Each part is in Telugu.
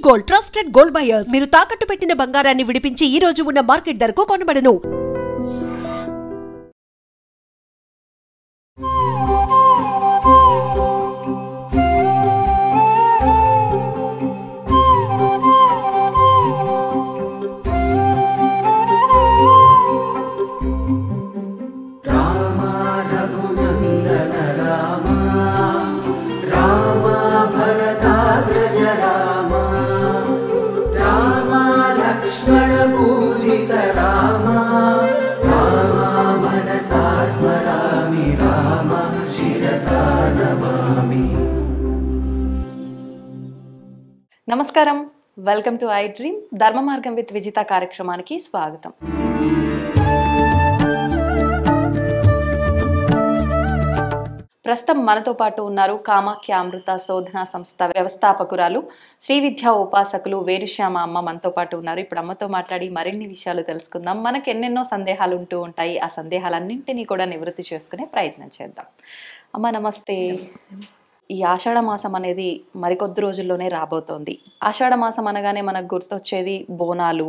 Gold, trusted gold buyers. మీరు తాకట్టు పెట్టిన బంగారాన్ని విడిపించి ఈ రోజు ఉన్న మార్కెట్ ధరకు కొనబడను. నమస్కారం, వెల్కమ్ టు ఐ డ్రీమ్ ధర్మ మార్గం విత్ విజిత కార్యక్రమానికి స్వాగతం. ప్రస్తుతం మనతో పాటు ఉన్నారు కామాఖ్య అమృత శోధన సంస్థ వ్యవస్థాపకురాలు శ్రీ విద్యా ఉపాసకులు వేణుశ్యామ అమ్మ మనతో పాటు ఉన్నారు. ఇప్పుడు అమ్మతో మాట్లాడి మరిన్ని విషయాలు తెలుసుకుందాం. మనకు ఎన్నెన్నో సందేహాలు ఉంటూ ఉంటాయి. ఆ సందేహాలన్నింటినీ కూడా నివృత్తి చేసుకునే ప్రయత్నం చేద్దాం. అమ్మ నమస్తే. ఈ ఆషాఢ మాసం అనేది మరికొద్ది రోజుల్లోనే రాబోతోంది. ఆషాఢ మాసం అనగానే మనకు గుర్తొచ్చేది బోనాలు,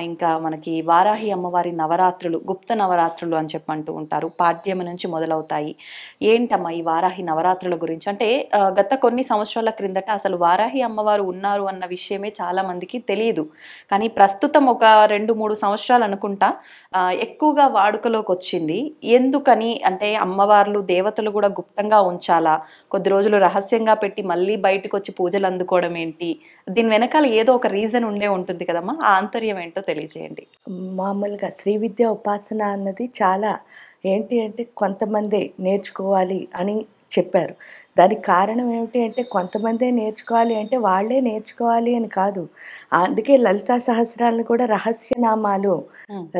ఇంకా మనకి వారాహి అమ్మవారి నవరాత్రులు, గుప్త నవరాత్రులు అని చెప్పంటూ ఉంటారు. పాడ్యమి నుంచి మొదలవుతాయి. ఏంటమ్మా ఈ వారాహి నవరాత్రుల గురించి? అంటే గత కొన్ని సంవత్సరాల క్రిందట అసలు వారాహి అమ్మవారు ఉన్నారు అన్న విషయమే చాలా మందికి తెలియదు. కానీ ప్రస్తుతం ఒక 2-3 సంవత్సరాలు అనుకుంటా ఎక్కువగా వాడుకలోకి వచ్చింది. ఎందుకని అంటే అమ్మవార్లు దేవతలు కూడా గుప్తంగా ఉంచాలా, కొద్ది రోజులు రహస్యంగా పెట్టి మళ్ళీ బయటకు వచ్చి పూజలు అందుకోవడం ఏంటి? దీని వెనకాల ఏదో ఒక రీజన్ ఉండే ఉంటుంది కదమ్మా, ఆ ఆంతర్యం ఏంటో తెలియజేయండి. మామూలుగా శ్రీ విద్యా ఉపాసన అన్నది చాలా ఏంటి అంటే కొంతమంది నేర్చుకోవాలి అని చెప్పారు. దానికి కారణం ఏమిటి అంటే కొంతమందే నేర్చుకోవాలి అంటే వాళ్ళే నేర్చుకోవాలి అని కాదు. అందుకే లలితా సహస్రాలను కూడా రహస్యనామాలు.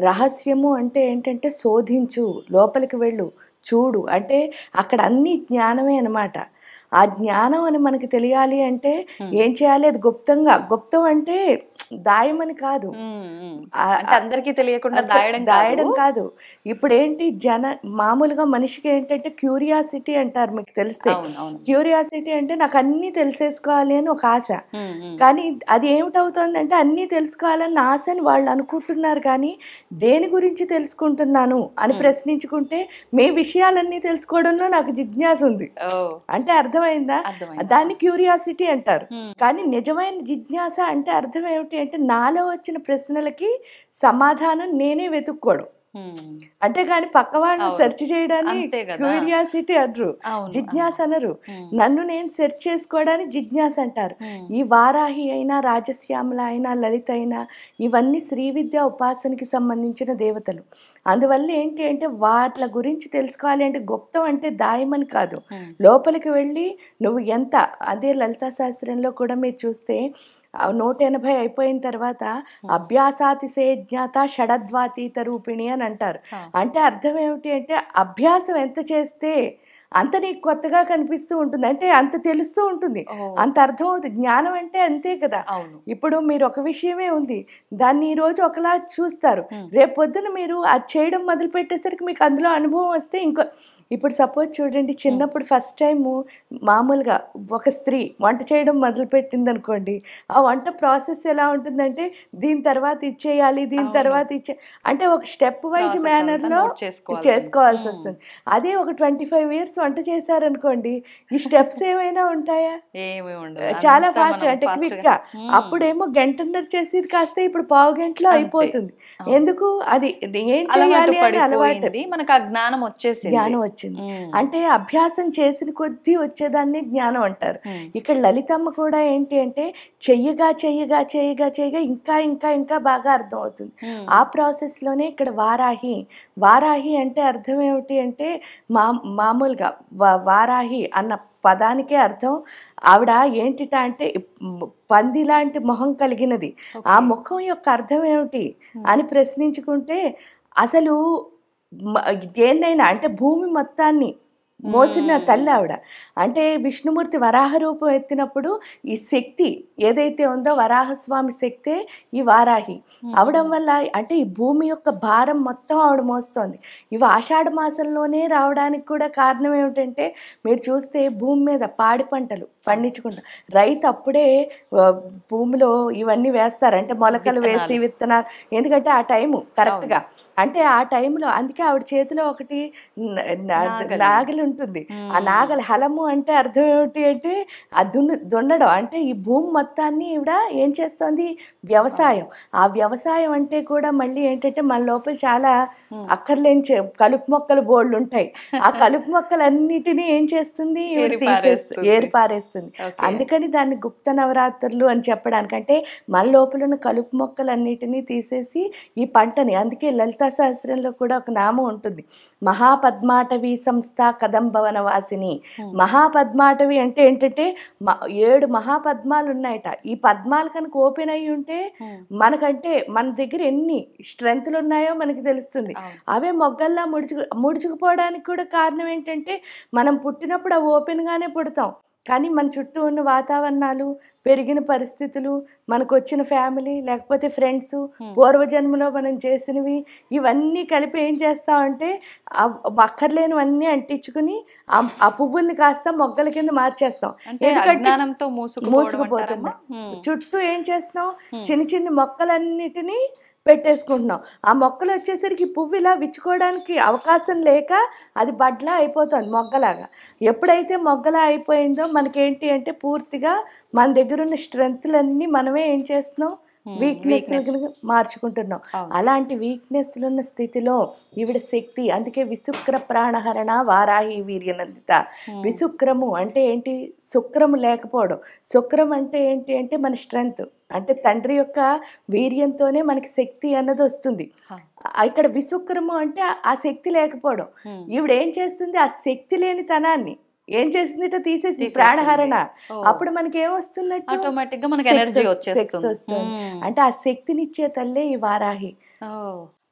రహస్యము అంటే ఏంటంటే శోధించు, లోపలికి వెళ్ళు, చూడు, అంటే అక్కడ అన్ని జ్ఞానమే అన్నమాట. ఆ జ్ఞానం అని మనకి తెలియాలి అంటే ఏం చేయాలి? అది గుప్తంగా. గుప్తం అంటే దాయమని కాదు, అందరికీ తెలియకుండా దాయడం కాదు. ఇప్పుడు ఏంటి మామూలుగా మనిషికి ఏంటంటే క్యూరియాసిటీ అంటారు, మీకు తెలిస్తే. క్యూరియాసిటీ అంటే నాకు అన్నీ తెలిసేసుకోవాలి అని ఒక ఆశ. కానీ అది ఏమిటవుతుంది అంటే అన్నీ తెలుసుకోవాలని ఆశని వాళ్ళు అనుకుంటున్నారు. కానీ దేని గురించి తెలుసుకుంటున్నాను అని ప్రశ్నించుకుంటే మీ విషయాలన్నీ తెలుసుకోవడంలో నాకు జిజ్ఞాస ఉంది అంటే అర్థమైందా? దాన్ని క్యూరియాసిటీ అంటారు. కానీ నిజమైన జిజ్ఞాస అంటే అర్థం ఏమిటి అంటే నాలో వచ్చిన ప్రశ్నలకి సమాధానం నేనే వెతుక్కోవడం. అంతేగాని పక్కవాడిని సెర్చ్ చేయడాన్ని క్యూరియాసిటీ అనరు, జిజ్ఞాస అనరు. నన్ను నేను సెర్చ్ చేసుకోవడానికి జిజ్ఞాస అంటారు. ఈ వారాహి అయినా, రాజశ్యామల అయినా, లలిత అయినా ఇవన్నీ శ్రీ విద్యా ఉపాసనకి సంబంధించిన దేవతలు. అందువల్ల ఏంటి అంటే వాటి గురించి తెలుసుకోవాలి అంటే గుప్తం అంటే దాయమని కాదు, లోపలికి వెళ్ళి నువ్వు ఎంత. అదే లలితా శాస్త్రంలో కూడా మీరు చూస్తే 180 అయిపోయిన తర్వాత అభ్యాసాతిశయ జ్ఞాత షడద్వాతీత రూపిణి అని అంటారు. అంటే అర్థం ఏమిటి అంటే అభ్యాసం ఎంత చేస్తే అంత నీకు కొత్తగా కనిపిస్తూ ఉంటుంది, అంటే అంత తెలుస్తూ ఉంటుంది, అంత అర్థం అవుతుంది. జ్ఞానం అంటే అంతే కదా. ఇప్పుడు మీరు ఒక విషయమే ఉంది, దాన్ని ఈరోజు ఒకలా చూస్తారు, రేపు పొద్దున మీరు అది చేయడం మొదలు పెట్టేసరికి మీకు అందులో అనుభవం వస్తే ఇంకో. ఇప్పుడు సపోజ్ చూడండి, చిన్నప్పుడు ఫస్ట్ టైము మామూలుగా ఒక స్త్రీ వంట చేయడం మొదలుపెట్టింది అనుకోండి, ఆ వంట ప్రాసెస్ ఎలా ఉంటుందంటే దీని తర్వాత ఇచ్చేయాలి, దీని తర్వాత అంటే ఒక స్టెప్ వైజ్ మేనర్లో చేసుకోవాల్సి వస్తుంది. అదే ఒక 25 years వంట చేశారనుకోండి, ఈ స్టెప్స్ ఏమైనా ఉంటాయా? చాలా ఫాస్ట్, అంటే క్విక్గా. అప్పుడేమో గంటన్నర చేసేది కాస్తే ఇప్పుడు పావు గంటలో అయిపోతుంది. ఎందుకు? అది ఏం చేయాలి అని అలవాటు, మనకు ఆ జ్ఞానం వచ్చేసింది. అంటే అభ్యాసం చేసిన కొద్దీ వచ్చేదాన్ని జ్ఞానం అంటారు. ఇక్కడ లలితమ్మ కూడా ఏంటి అంటే చెయ్యగా చెయ్యగా చెయ్యగా చెయ్యగా ఇంకా ఇంకా ఇంకా బాగా అర్థం అవుతుంది. ఆ ప్రాసెస్ లోనే ఇక్కడ వారాహి అంటే అర్థం ఏమిటి అంటే మామూలుగా వారాహి అన్న పదానికే అర్థం ఆవిడ ఏంటిట అంటే పంది లాంటి మొహం కలిగినది. ఆ ముఖం యొక్క అర్థం ఏమిటి అని ప్రశ్నించుకుంటే అసలు దేన్నైనా అంటే భూమి మొత్తాన్ని మోసిన తల్లి ఆవిడ. అంటే విష్ణుమూర్తి వరాహ రూపం ఎత్తినప్పుడు ఈ శక్తి ఏదైతే ఉందో వరాహస్వామి శక్తే ఈ వారాహి అవడం వల్ల అంటే ఈ భూమి యొక్క భారం మొత్తం ఆవిడ మోస్తోంది. ఇవి ఆషాఢ మాసంలోనే రావడానికి కూడా కారణం ఏమిటంటే మీరు చూస్తే భూమి మీద పాడి పంటలు పండించుకుంటాం. రైతు అప్పుడే భూమిలో ఇవన్నీ వేస్తారు, అంటే మొలకలు వేసి విత్తనాలు. ఎందుకంటే ఆ టైము కరెక్ట్గా, అంటే ఆ టైంలో అందుకే ఆవిడ చేతిలో ఒకటి నాగలి ఉంటుంది. ఆ నాగలి హలము అంటే అర్థం ఏమిటి అంటే ఆ దున్నడం, అంటే ఈ భూమి మొత్తాన్ని ఈవిడ ఏం చేస్తోంది, వ్యవసాయం. ఆ వ్యవసాయం అంటే కూడా మళ్ళీ ఏంటంటే మన లోపల చాలా అక్కర్లేని కలుపు మొక్కలు బోళ్ళు ఉంటాయి. ఆ కలుపు మొక్కలన్నిటినీ ఏం చేస్తుంది, ఈవిడ ఏరిపారేస్తుంది. అందుకని దాన్ని గుప్త నవరాత్రులు అని చెప్పడానికి, అంటే మన లోపల ఉన్న కలుపు మొక్కలన్నిటినీ తీసేసి ఈ పంటని, అందుకే లలితా సహస్రంలో కూడా ఒక నామం ఉంటుంది, మహాపద్మాటవి సంస్థ కదంబవన వాసిని. మహాపద్మాటవి అంటే ఏంటంటే 7 మహాపద్మాలు ఉన్నాయట. ఈ పద్మాలు కనుక ఓపెన్ అయ్యి ఉంటే మనకంటే మన దగ్గర ఎన్ని స్ట్రెంగ్త్లు ఉన్నాయో మనకి తెలుస్తుంది. అవే మొగ్గల్లా ముడుచుకుపోవడానికి కూడా కారణం ఏంటంటే మనం పుట్టినప్పుడు అవి ఓపెన్గానే పుడతాం, కానీ మన చుట్టూ ఉన్న వాతావరణాలు, పెరిగిన పరిస్థితులు, మనకు వచ్చిన ఫ్యామిలీ, లేకపోతే ఫ్రెండ్స్, పూర్వజన్మలో మనం చేసినవి, ఇవన్నీ కలిపి ఏం చేస్తామంటే అక్కర్లేనివన్నీ అంటించుకుని ఆ పువ్వుల్ని కాస్త మొగ్గల కింద మార్చేస్తాం. ఎందుకంటే మూసుకుపోతున్నాం. చుట్టూ ఏం చేస్తాం, చిన్న చిన్న మొక్కలన్నిటినీ పెట్టేసుకుంటున్నాం. ఆ మొక్కలు వచ్చేసరికి పువ్వు ఇలా విచ్చుకోవడానికి అవకాశం లేక అది బడ్లా అయిపోతుంది, మొగ్గలాగా. ఎప్పుడైతే మొగ్గలా అయిపోయిందో మనకేంటి అంటే పూర్తిగా మన దగ్గర ఉన్న స్ట్రెంగ్త్లన్నీ మనమే ఏం చేస్తున్నాం, వీక్నెస్ మార్చుకుంటున్నాం. అలాంటి వీక్నెస్లు ఉన్న స్థితిలో ఈవిడ శక్తి. అందుకే విశుక్ర ప్రాణహరణ వారాహి వీర్యనందిత. విశుక్రము అంటే ఏంటి, శుక్రము లేకపోవడం. శుక్రం అంటే ఏంటి అంటే మన స్ట్రెంగ్త్, అంటే తండ్రి యొక్క వీర్యంతోనే మనకి శక్తి అన్నది వస్తుంది. ఇక్కడ విశుక్రము అంటే ఆ శక్తి లేకపోవడం. ఈవిడ ఏం చేస్తుంది, ఆ శక్తి లేని తనాన్ని ఏం చేసిందిట, తీసేసి ప్రాణహరణ. అప్పుడు మనకి ఏమొస్తున్నట్టు, ఆటోమేటిక్ గా మనకి ఎనర్జీ వచ్చేస్తుంది. అంటే ఆ శక్తినిచ్చే తల్లే ఈ వారాహి.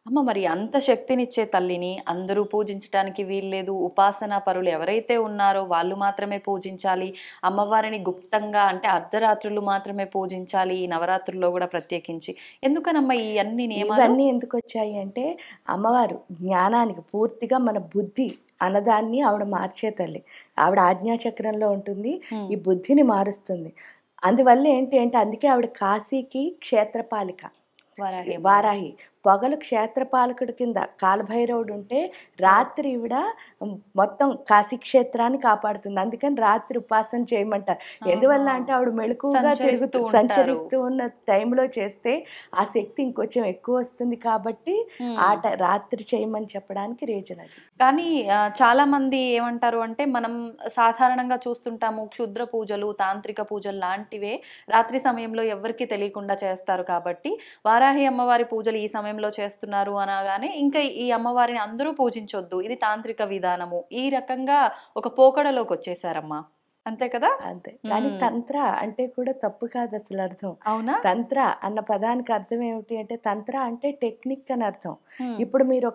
అమ్మ, మరి అంత శక్తినిచ్చే తల్లిని అందరూ పూజించడానికి వీల్లేదు. ఉపాసనా పరులు ఎవరైతే ఉన్నారో వాళ్ళు మాత్రమే పూజించాలి. అమ్మవారిని గుప్తంగా, అంటే అర్ధరాత్రులు మాత్రమే పూజించాలి ఈ నవరాత్రుల్లో కూడా ప్రత్యేకించి. ఎందుకనమ్మా ఈ అన్ని నియమాలు? ఇవన్నీ ఎందుకు వచ్చాయి అంటే అమ్మవారు జ్ఞానానికి, పూర్తిగా మన బుద్ధి అన్నదాన్ని ఆవిడ మార్చే తల్లి. ఆవిడ ఆజ్ఞాచక్రంలో ఉంటుంది, ఈ బుద్ధిని మారుస్తుంది. అందువల్ల ఏంటి అంటే అందుకే ఆవిడ కాశీకి క్షేత్రపాలిక వారాహి. పొగలు క్షేత్రపాలకుడి కింద కాలభైరవుడు ఉంటే, రాత్రి ఈవిడ మొత్తం కాశీ క్షేత్రాన్ని కాపాడుతుంది. అందుకని రాత్రి ఉపాసన చేయమంటారు. ఎందువల్ల అంటే ఆవిడ మెళుకుగా సంచరిస్తూ ఉన్న టైంలో చేస్తే ఆ శక్తి ఇంకొంచెం ఎక్కువ వస్తుంది, కాబట్టి రాత్రి చేయమని చెప్పడానికి రీజన్ అది. కానీ చాలా మంది ఏమంటారు అంటే, మనం సాధారణంగా చూస్తుంటాము క్షుద్ర పూజలు, తాంత్రిక పూజలు లాంటివే రాత్రి సమయంలో ఎవరికి తెలియకుండా చేస్తారు. కాబట్టి వారాహి అమ్మవారి పూజలు ఈ సమయంలో చేస్తున్నారు అనగానే ఇంకా ఈ అమ్మవారిని అందరూ పూజించొద్దు, ఇది తాంత్రిక విధానము, ఈ రకంగా ఒక పోకడలోకి వచ్చేసారమ్మా. అంతే కదా? అంతే. కానీ తంత్ర అంటే కూడా తప్పు కాదు అసలు అర్థం. అవునా? తంత్ర అన్న పదానికి అర్థం ఏమిటి అంటే, తంత్ర అంటే టెక్నిక్ అని అర్థం. ఇప్పుడు మీరు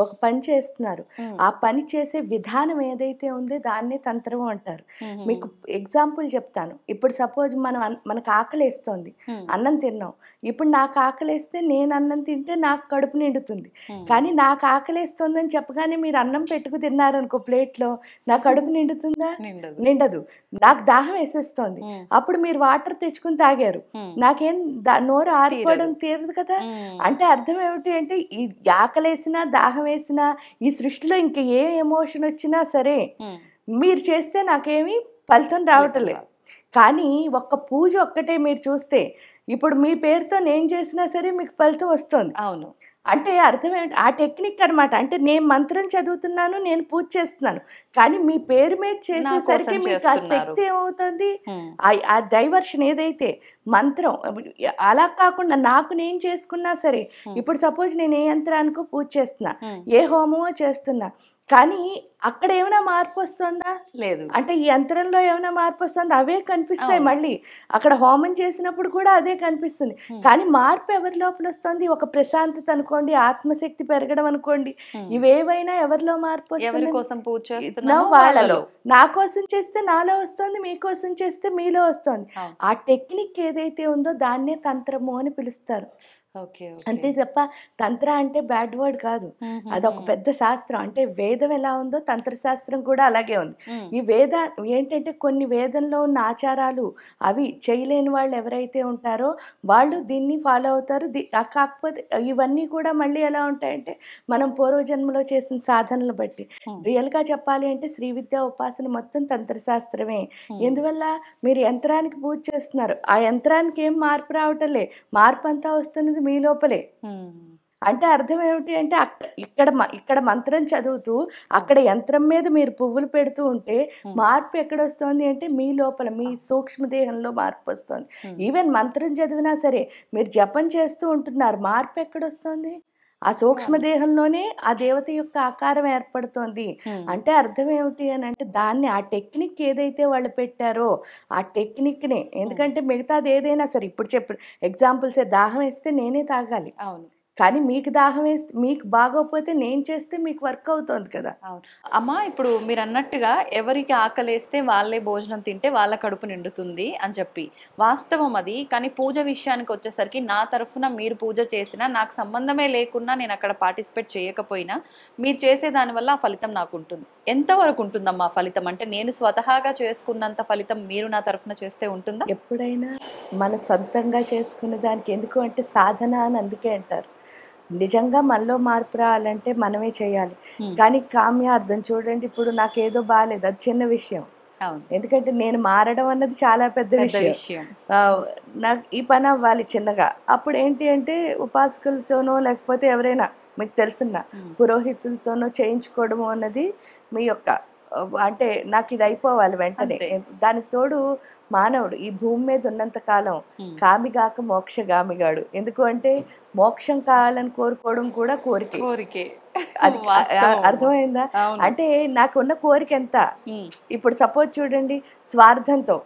ఒక పని చేస్తున్నారు, ఆ పని చేసే విధానం ఏదైతే ఉందో దాన్నే తంత్రం అంటారు. మీకు ఎగ్జాంపుల్ చెప్తాను. ఇప్పుడు సపోజ్ మనకు ఆకలి వేస్తోంది, అన్నం తిన్నాం. ఇప్పుడు నాకు ఆకలి వేస్తే నేను అన్నం తింటే నాకు కడుపు నిండుతుంది. కానీ నాకు ఆకలి వేస్తోందని చెప్పగానే మీరు అన్నం పెట్టుకు తిన్నారనుకో ప్లేట్లో, నా కడుపు నిండుతుందా? నిండదు. నాకు దాహం వేసేస్తోంది, అప్పుడు మీరు వాటర్ తెచ్చుకుని తాగారు, నాకేం నోరు ఆరిపోవడం తీరదు కదా. అంటే అర్థం ఏమిటి అంటే, ఈ ఆకలేసినా దాహం వేసినా ఈ సృష్టిలో ఇంకా ఏ ఎమోషన్ వచ్చినా సరే మీరు చేస్తే నాకేమీ ఫలితం రావటం లేదు. కానీ ఒక్క పూజ ఒక్కటే మీరు చూస్తే, ఇప్పుడు మీ పేరుతో నేను చేసినా సరే మీకు ఫలితం వస్తుంది. అవును. అంటే అర్థం ఏమిటి, ఆ టెక్నిక్ అనమాట. అంటే నేను మంత్రం చదువుతున్నాను, నేను పూజ చేస్తున్నాను, కానీ మీ పేరు మీద చేసేసరికి మీకు ఆ శక్తి ఏమవుతుంది, ఆ డైవర్షన్ ఏదైతే మంత్రం. అలా కాకుండా నాకు నేను చేసుకున్నా సరే, ఇప్పుడు సపోజ్ నేను ఏ యంత్రానికో పూజ చేస్తున్నా, ఏ హోమమో చేస్తున్నా, కానీ అక్కడ ఏమైనా మార్పు వస్తుందా? లేదు. అంటే ఈ యంత్రంలో ఏమైనా మార్పు వస్తుందా? అవే కనిపిస్తాయి. మళ్ళీ అక్కడ హోమం చేసినప్పుడు కూడా అదే కనిపిస్తుంది. కానీ మార్పు ఎవరి లోపల వస్తుంది? ఒక ప్రశాంతత అనుకోండి, ఆత్మశక్తి పెరగడం అనుకోండి, ఇవేవైనా ఎవరిలో మార్పు వస్తుంది? ఎవరి కోసం పూజ చేస్తున్నామో వాళ్ళలో. నా కోసం చేస్తే నాలో వస్తుంది, మీకోసం చేస్తే మీలో వస్తుంది. ఆ టెక్నిక్ ఏదైతే ఉందో దాన్నే తంత్రము అని పిలుస్తారు. ఓకే. అంతే తప్ప తంత్ర అంటే బ్యాడ్ వర్డ్ కాదు. అదొక పెద్ద శాస్త్రం. అంటే వేదం ఎలా ఉందో తంత్ర శాస్త్రం కూడా అలాగే ఉంది. ఈ ఏంటంటే కొన్ని వేదంలో ఉన్న ఆచారాలు అవి చేయలేని వాళ్ళు ఎవరైతే ఉంటారో వాళ్ళు దీన్ని ఫాలో అవుతారు. కాకపోతే ఇవన్నీ కూడా మళ్ళీ ఎలా ఉంటాయంటే మనం పూర్వజన్మలో చేసిన సాధనలు బట్టి. రియల్‌గా చెప్పాలి అంటే శ్రీ విద్యా ఉపాసన మొత్తం తంత్ర శాస్త్రమే. ఎందువల్ల మీరు యంత్రానికి పూజ చేస్తున్నారు. ఆ యంత్రానికి ఏం మార్పు రావటంలే. మార్పంతా వస్తున్నది మీ లోపలే. అంటే అర్థం ఏమిటి అంటే ఇక్కడ మంత్రం చదువుతూ అక్కడ యంత్రం మీద మీరు పువ్వులు పెడుతూ ఉంటే మార్పు ఎక్కడొస్తోంది అంటే మీ లోపల మీ సూక్ష్మదేహంలో మార్పు వస్తుంది. ఈవెన్ మంత్రం చదివినా సరే మీరు జపం చేస్తూ ఉంటున్నారు, మార్పు ఎక్కడొస్తోంది? ఆ సూక్ష్మదేహంలోనే ఆ దేవత యొక్క ఆకారం ఏర్పడుతోంది. అంటే అర్థం ఏమిటి అని అంటే దాన్ని ఆ టెక్నిక్ ఏదైతే వాళ్ళు పెట్టారో ఆ టెక్నిక్‌నే. ఎందుకంటే మిగతాది ఏదైనా సరే ఇప్పుడు ఎగ్జాంపుల్సే దాహం వేస్తే నేనే తాగాలి. అవును. కానీ మీకు దాహం వేస్తే మీకు బాగోకపోతే నేను చేస్తే మీకు వర్క్ అవుతోంది కదా! అవును. అమ్మ ఇప్పుడు మీరన్నట్టుగా ఎవరికి ఆకలేస్తే వాళ్ళే భోజనం తింటే వాళ్ళ కడుపు నిండుతుంది అని చెప్పి. వాస్తవం అది. కానీ పూజ విషయానికొచ్చేసరికి నా తరఫున మీరు పూజ చేసినా, నాకు సంబంధమే లేకున్నా నేనక్కడ పార్టిసిపేట్ చేయకపోయినా, మీరు చేసే దాని వల్ల ఆ ఫలితం నాకుంటుంది. ఎంతవరకు ఉంటుందమ్మా ఆ ఫలితం? అంటే నేను స్వతహాగా చేసుకున్నంత ఫలితం మీరు నా తరఫున చేస్తే ఉంటుందా? ఎప్పుడైనా మన సొంతంగా చేసుకునే దానికి ఎందుకు అంటే సాధన అని అందుకే అంటారు. నిజంగా మనలో మార్పు రావాలంటే మనమే చేయాలి. కానీ కామ్యార్థం చూడండి ఇప్పుడు నాకేదో బాలేదు అది చిన్న విషయం. అవును. ఎందుకంటే నేను మారడం అన్నది చాలా పెద్ద విషయం. నాకు ఈ పని అవ్వాలి చిన్నగా. అప్పుడు ఏంటి అంటే ఉపాసకులతోనో లేకపోతే ఎవరైనా మీకు తెలిసిన పురోహితులతోనో చేయించుకోవడము అన్నది మీ యొక్క అంటే నాకు ఇది అయిపోవాలి వెంటనే. దానికి తోడు మానవుడు ఈ భూమి మీద ఉన్నంత కాలం కామిగాక మోక్షగామిగాడు. ఎందుకు అంటే మోక్షం కావాలని కోరుకోవడం కూడా కోరికే. అది అర్థమైందా? అంటే నాకున్న కోరిక ఎంత? ఇప్పుడు సపోజ్ చూడండి స్వార్థంతో